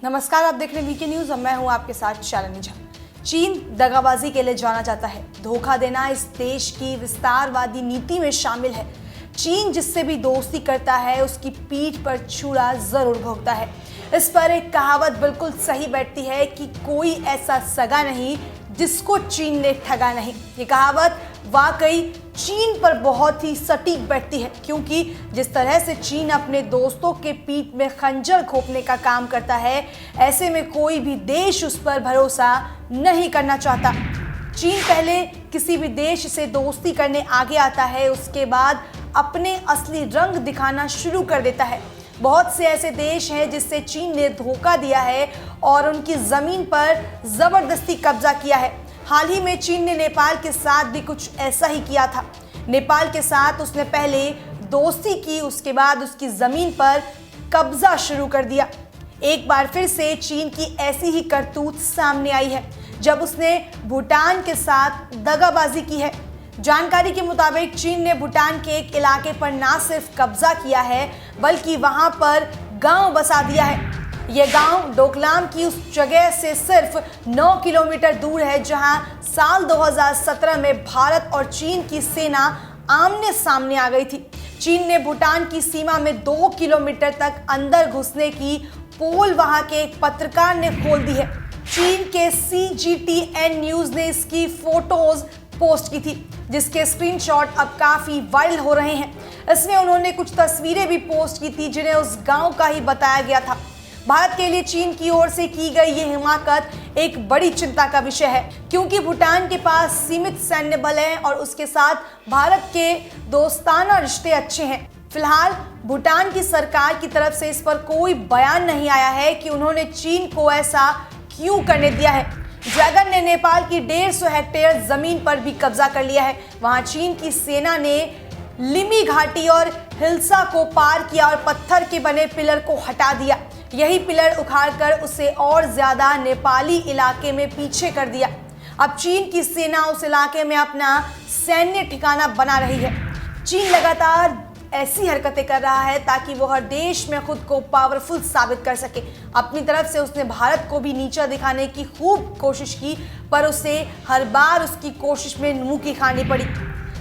नमस्कार, आप देख रहे हैं वीके न्यूज और मैं हूं आपके साथ शालिनी झा। चीन दगाबाजी के लिए जाना जाता है। धोखा देना इस देश की विस्तारवादी नीति में शामिल है। चीन जिससे भी दोस्ती करता है उसकी पीठ पर छुरा जरूर भोगता है। इस पर एक कहावत बिल्कुल सही बैठती है कि कोई ऐसा सगा नहीं जिसको चीन ने ठगा नहीं। ये कहावत वाकई चीन पर बहुत ही सटीक बैठती है, क्योंकि जिस तरह से चीन अपने दोस्तों के पीठ में खंजर घोंपने का काम करता है, ऐसे में कोई भी देश उस पर भरोसा नहीं करना चाहता। चीन पहले किसी भी देश से दोस्ती करने आगे आता है, उसके बाद अपने असली रंग दिखाना शुरू कर देता है। बहुत से ऐसे देश हैं जिससे चीन ने धोखा दिया है और उनकी जमीन पर जबरदस्ती कब्जा किया है। हाल ही में चीन ने नेपाल के साथ भी कुछ ऐसा ही किया था। नेपाल के साथ उसने पहले दोस्ती की, उसके बाद उसकी जमीन पर कब्जा शुरू कर दिया। एक बार फिर से चीन की ऐसी ही करतूत सामने आई है जब उसने भूटान के साथ दगाबाजी की है। जानकारी के मुताबिक चीन ने भूटान के एक इलाके पर ना सिर्फ कब्जा किया है बल्कि वहां पर गांव बसा दिया है। यह गांव डोकलाम की उस जगह से सिर्फ 9 किलोमीटर दूर है जहां साल 2017 में भारत और चीन की सेना आमने सामने आ गई थी। चीन ने भूटान की सीमा में 2 किलोमीटर तक अंदर घुसने की पोल वहां के एक पत्रकार ने खोल दी है। चीन के CGTN न्यूज ने इसकी फोटोज पोस्ट की थी, जिसके स्क्रीनशॉट अब काफी वायरल हो रहे हैं। इसमें उन्होंने कुछ तस्वीरें भी पोस्ट की थी जिन्हें उस गांव का ही बताया गया था। भारत के लिए चीन की ओर से की गई ये हिमाकत एक बड़ी चिंता का विषय है, क्योंकि भूटान के पास सीमित सैन्य बल है और उसके साथ भारत के दोस्ताना रिश्ते अच्छे हैं। फिलहाल भूटान की सरकार की तरफ से इस पर कोई बयान नहीं आया है कि उन्होंने चीन को ऐसा क्यों करने दिया है। ड्रैगन ने नेपाल की 150 हेक्टेयर जमीन पर भी कब्जा कर लिया है। वहां चीन की सेना ने लिमी घाटी और हिल्सा को पार किया और पत्थर के बने पिलर को हटा दिया। यही पिलर उखाड़कर उसे और ज्यादा नेपाली इलाके में पीछे कर दिया। अब चीन की सेना उस इलाके में अपना सैन्य ठिकाना बना रही है। चीन लगातार ऐसी हरकतें कर रहा है ताकि वो हर देश में खुद को पावरफुल साबित कर सके। अपनी तरफ से उसने भारत को भी नीचा दिखाने की खूब कोशिश की, पर उसे हर बार उसकी कोशिश में मुंह की खानी पड़ी।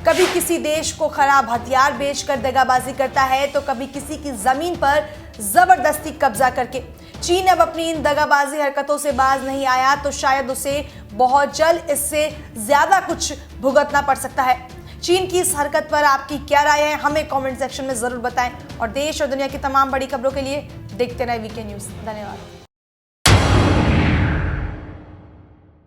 कभी किसी देश को खराब हथियार बेचकर दगाबाजी करता है तो कभी किसी की जमीन पर जबरदस्ती कब्जा करके। चीन अब अपनी इन दगाबाजी हरकतों से बाज नहीं आया तो शायद उसे बहुत जल्द इससे ज्यादा कुछ भुगतना पड़ सकता है। चीन की इस हरकत पर आपकी क्या राय है, हमें कमेंट सेक्शन में जरूर बताएं और देश और दुनिया की तमाम बड़ी खबरों के लिए देखते रहें वीके न्यूज। धन्यवाद।